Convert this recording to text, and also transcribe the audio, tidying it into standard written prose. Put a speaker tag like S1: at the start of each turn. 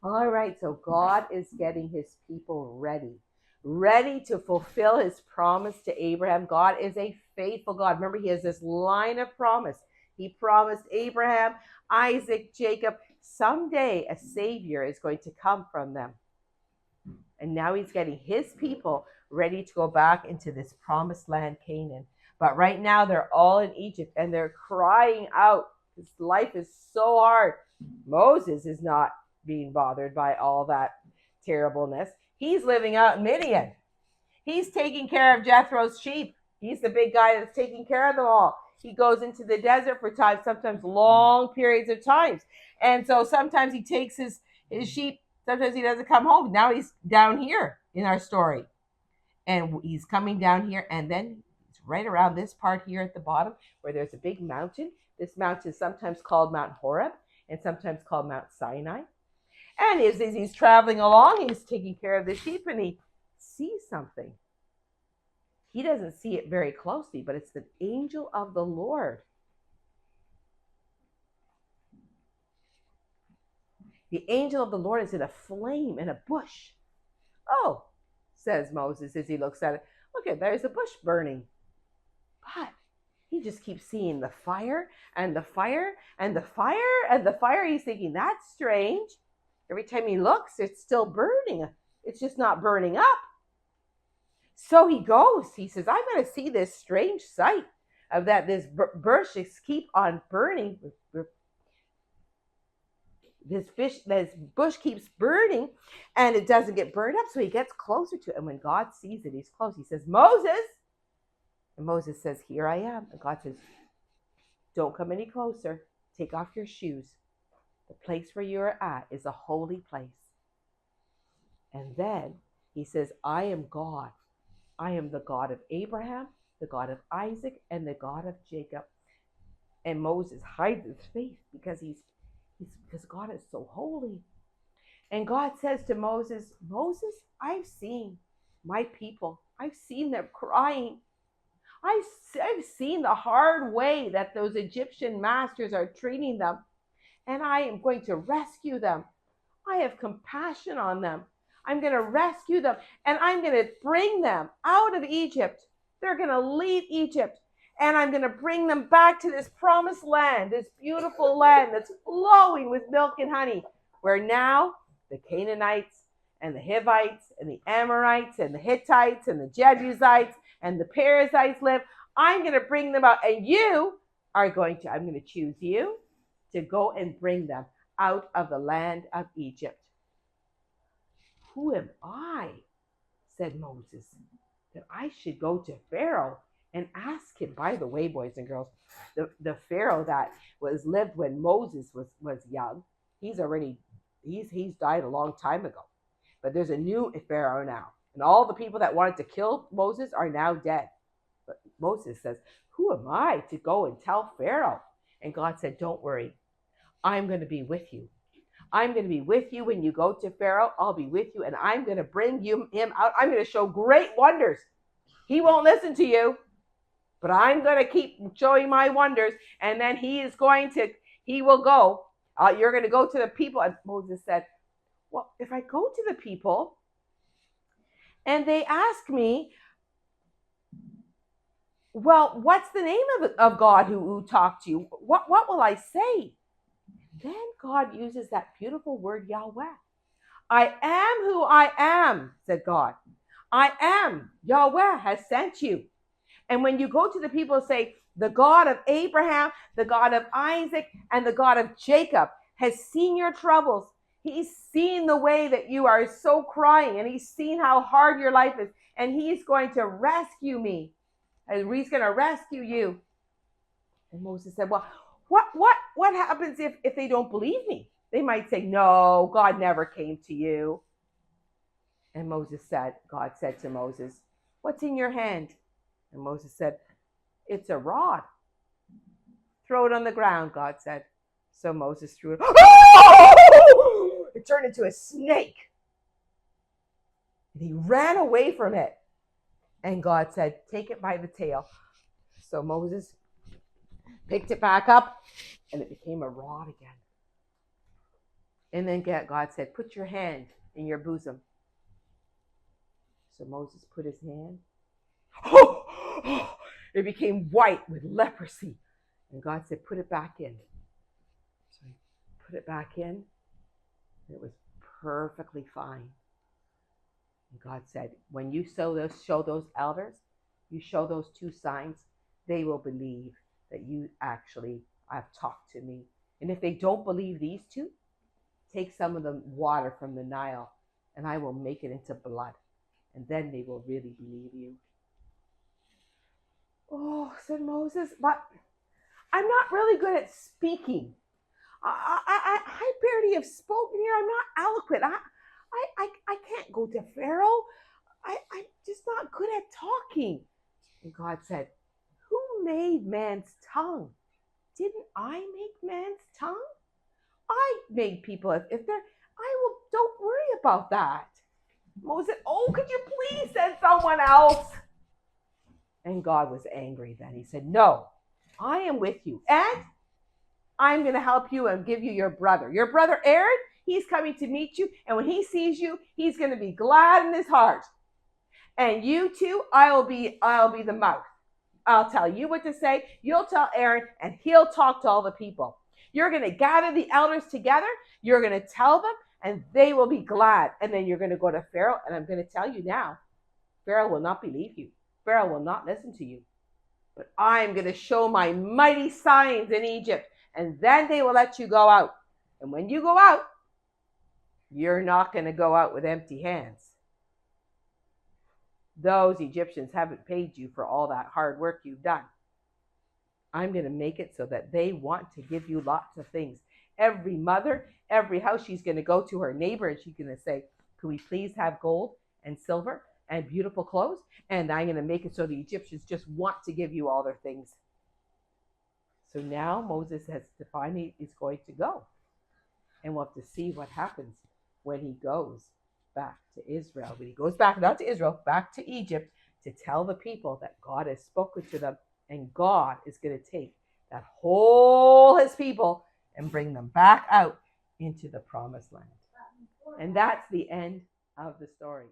S1: All right, so God is getting his people ready to fulfill his promise to Abraham. God is a faithful God. Remember, he has this line of promise. He promised Abraham, Isaac, Jacob, someday a savior is going to come from them. And now he's getting his people ready to go back into this promised land, Canaan. But right now, they're all in Egypt and they're crying out. This life is so hard. Moses is not being bothered by all that terribleness. He's living out in Midian. He's taking care of Jethro's sheep. He's the big guy that's taking care of them all. He goes into the desert for time, sometimes long periods of times. And so sometimes he takes his sheep, sometimes he doesn't come home. Now he's down here in our story. And he's coming down here, and then it's right around this part here at the bottom where there's a big mountain. This mountain is sometimes called Mount Horeb and sometimes called Mount Sinai. And as he's traveling along, he's taking care of the sheep and he sees something. He doesn't see it very closely, but it's the angel of the Lord. The angel of the Lord is in a flame in a bush. Oh, says Moses as he looks at it. Look at, there's a bush burning. But he just keeps seeing the fire and the fire and the fire and the fire. He's thinking, that's strange. Every time he looks, it's still burning. It's just not burning up. So he goes. He says, I'm going to see this strange sight of that this bush keep on burning. This bush keeps burning and it doesn't get burned up. So he gets closer to it. And when God sees it, he's close. He says, Moses. And Moses says, here I am. And God says, don't come any closer. Take off your shoes. The place where you're at is a holy place. And then he says, I am God. I am the God of Abraham, the God of Isaac, and the God of Jacob. And Moses hides his face because because God is so holy. And God says to Moses, Moses, I've seen my people. I've seen them crying. I've seen the hard way that those Egyptian masters are treating them. And I am going to rescue them. I have compassion on them. I'm going to rescue them and I'm going to bring them out of Egypt. They're going to leave Egypt and I'm going to bring them back to this promised land, this beautiful land that's flowing with milk and honey, where now the Canaanites and the Hivites and the Amorites and the Hittites and the Jebusites and the Perizzites live. I'm going to bring them out and I'm going to choose you to go and bring them out of the land of Egypt. Who am I, said Moses, that I should go to Pharaoh and ask him? By the way, boys and girls, the Pharaoh that lived when Moses was young, he's died a long time ago. But there's a new Pharaoh now. And all the people that wanted to kill Moses are now dead. But Moses says, who am I to go and tell Pharaoh? And God said, don't worry. I'm going to be with you. I'm going to be with you when you go to Pharaoh. I'll be with you and I'm going to bring him out. I'm going to show great wonders. He won't listen to you, but I'm going to keep showing my wonders. And then he will go. You're going to go to the people. And Moses said, well, if I go to the people and they ask me, well, what's the name of God who talked to you? What will I say? Then God uses that beautiful word, Yahweh. I am who I am, said God. I am. Yahweh has sent you. And when you go to the people, say, the God of Abraham, the God of Isaac, and the God of Jacob has seen your troubles. He's seen the way that you are so crying, and he's seen how hard your life is, and he's going to rescue me. And he's going to rescue you. And Moses said, well, what happens if they don't believe me? They might say, no, God never came to you. And God said to Moses, what's in your hand? And Moses said, it's a rod. Throw it on the ground, God said. So Moses threw it. It turned into a snake. And he ran away from it. And God said, take it by the tail. So Moses picked it back up and it became a rod again. And then God said, put your hand in your bosom. So Moses put his hand. It became white with leprosy. And God said, put it back in. So he put it back in. And it was perfectly fine. And God said, when you show those elders, you show those two signs, they will believe that you actually have talked to me. And if they don't believe these two, take some of the water from the Nile and I will make it into blood. And then they will really believe you. Oh, said Moses, but I'm not really good at speaking. I barely have spoken here. I'm not eloquent. I can't go to Pharaoh. I'm just not good at talking. And God said, who made man's tongue? Didn't I make man's tongue? I made people. Don't worry about that. Moses said, oh, could you please send someone else? And God was angry then. He said, no, I am with you. And I'm going to help you and give you your brother. Your brother Aaron, he's coming to meet you. And when he sees you, he's going to be glad in his heart. And you too, I'll be the mouth. I'll tell you what to say. You'll tell Aaron, and he'll talk to all the people. You're going to gather the elders together. You're going to tell them, and they will be glad. And then you're going to go to Pharaoh, and I'm going to tell you now, Pharaoh will not believe you. Pharaoh will not listen to you. But I'm going to show my mighty signs in Egypt, and then they will let you go out. And when you go out, you're not going to go out with empty hands. Those Egyptians haven't paid you for all that hard work you've done. I'm going to make it so that they want to give you lots of things. Every mother, every house, she's going to go to her neighbor and she's going to say, can we please have gold and silver and beautiful clothes? And I'm going to make it so the Egyptians just want to give you all their things. So now Moses has defined he's going to go. And we'll have to see what happens when he goes back to Israel. When he goes back, not to Israel, back to Egypt to tell the people that God has spoken to them. And God is going to take that whole his people and bring them back out into the promised land. And that's the end of the story.